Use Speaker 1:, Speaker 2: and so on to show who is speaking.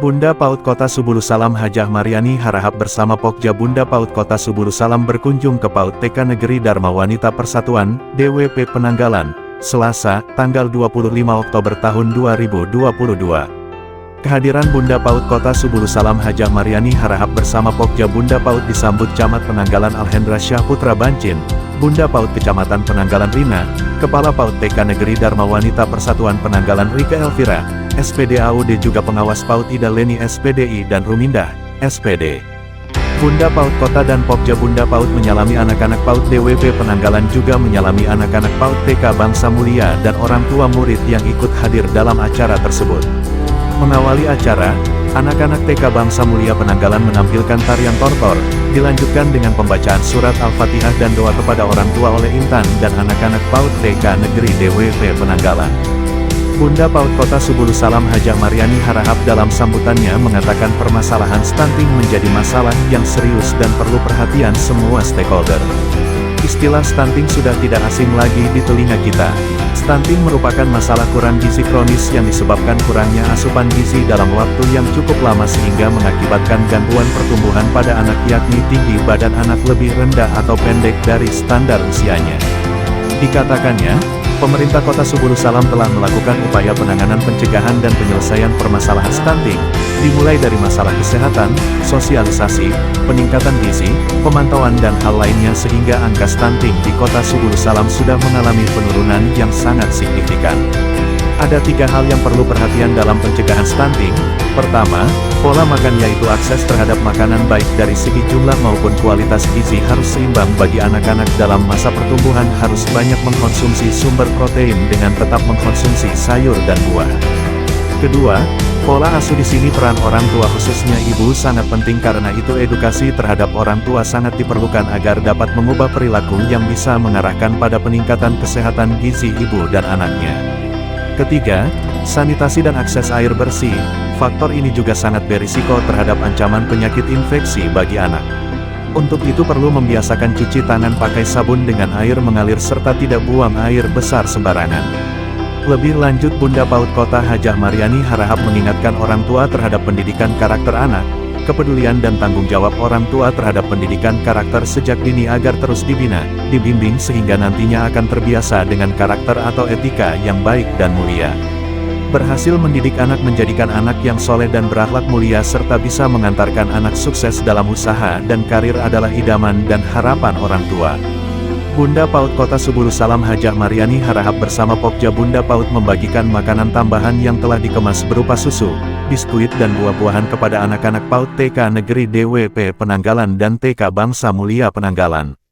Speaker 1: Bunda PAUD Kota Subulu Salam Hajah Mariani Harahap bersama Pokja Bunda PAUD Kota Subulu Salam berkunjung ke PAUD TK Negeri Dharma Wanita Persatuan, DWP Penanggalan, Selasa, tanggal 25 Oktober tahun 2022. Kehadiran Bunda PAUD Kota Subulu Salam Hajah Mariani Harahap bersama Pokja Bunda PAUD disambut Camat Penanggalan Alhendra Syahputra Bancin, Bunda PAUD Kecamatan Penanggalan Rina, Kepala PAUD TK Negeri Dharma Wanita Persatuan Penanggalan Rika Elvira, SPD AUD juga pengawas PAUD Ida Leni SPDI dan Rumindah, SPD. Bunda PAUD Kota dan Pokja Bunda PAUD menyalami anak-anak PAUD DWP Penanggalan juga menyalami anak-anak PAUD TK Bangsa Mulia dan orang tua murid yang ikut hadir dalam acara tersebut. Mengawali acara, anak-anak TK Bangsa Mulia Penanggalan menampilkan tarian tortor, dilanjutkan dengan pembacaan surat Al-Fatihah dan doa kepada orang tua oleh Intan dan anak-anak PAUD TK Negeri DWP Penanggalan. Bunda PAUD Kota Subulu Salam Hajah Mariani Harahap dalam sambutannya mengatakan permasalahan stunting menjadi masalah yang serius dan perlu perhatian semua stakeholder. Istilah stunting sudah tidak asing lagi di telinga kita. Stunting merupakan masalah kurang gizi kronis yang disebabkan kurangnya asupan gizi dalam waktu yang cukup lama sehingga mengakibatkan gangguan pertumbuhan pada anak yakni tinggi badan anak lebih rendah atau pendek dari standar usianya. Dikatakannya, pemerintah Kota Subulu Salam telah melakukan upaya penanganan pencegahan dan penyelesaian permasalahan stunting, dimulai dari masalah kesehatan, sosialisasi, peningkatan gizi, pemantauan dan hal lainnya sehingga angka stunting di Kota Subulu Salam sudah mengalami penurunan yang sangat signifikan. Ada 3 hal yang perlu perhatian dalam pencegahan stunting. Pertama, pola makan yaitu akses terhadap makanan baik dari segi jumlah maupun kualitas gizi harus seimbang bagi anak-anak dalam masa pertumbuhan harus banyak mengkonsumsi sumber protein dengan tetap mengkonsumsi sayur dan buah. Kedua, pola asuh di sini peran orang tua khususnya ibu sangat penting karena itu edukasi terhadap orang tua sangat diperlukan agar dapat mengubah perilaku yang bisa mengarahkan pada peningkatan kesehatan gizi ibu dan anaknya. Ketiga, sanitasi dan akses air bersih, faktor ini juga sangat berisiko terhadap ancaman penyakit infeksi bagi anak. Untuk itu perlu membiasakan cuci tangan pakai sabun dengan air mengalir serta tidak buang air besar sembarangan. Lebih lanjut Bunda PAUD Kota Hajah Mariani Harahap mengingatkan orang tua terhadap pendidikan karakter anak, kepedulian dan tanggung jawab orang tua terhadap pendidikan karakter sejak dini agar terus dibina, dibimbing sehingga nantinya akan terbiasa dengan karakter atau etika yang baik dan mulia. Berhasil mendidik anak menjadikan anak yang soleh dan berakhlak mulia serta bisa mengantarkan anak sukses dalam usaha dan karir adalah idaman dan harapan orang tua. Bunda PAUD Kota Subulu Salam Hajah Mariani Harahap bersama Pokja Bunda PAUD membagikan makanan tambahan yang telah dikemas berupa susu, biskuit dan buah-buahan kepada anak-anak PAUD TK Negeri DWP Penanggalan dan TK Bangsa Mulia Penanggalan.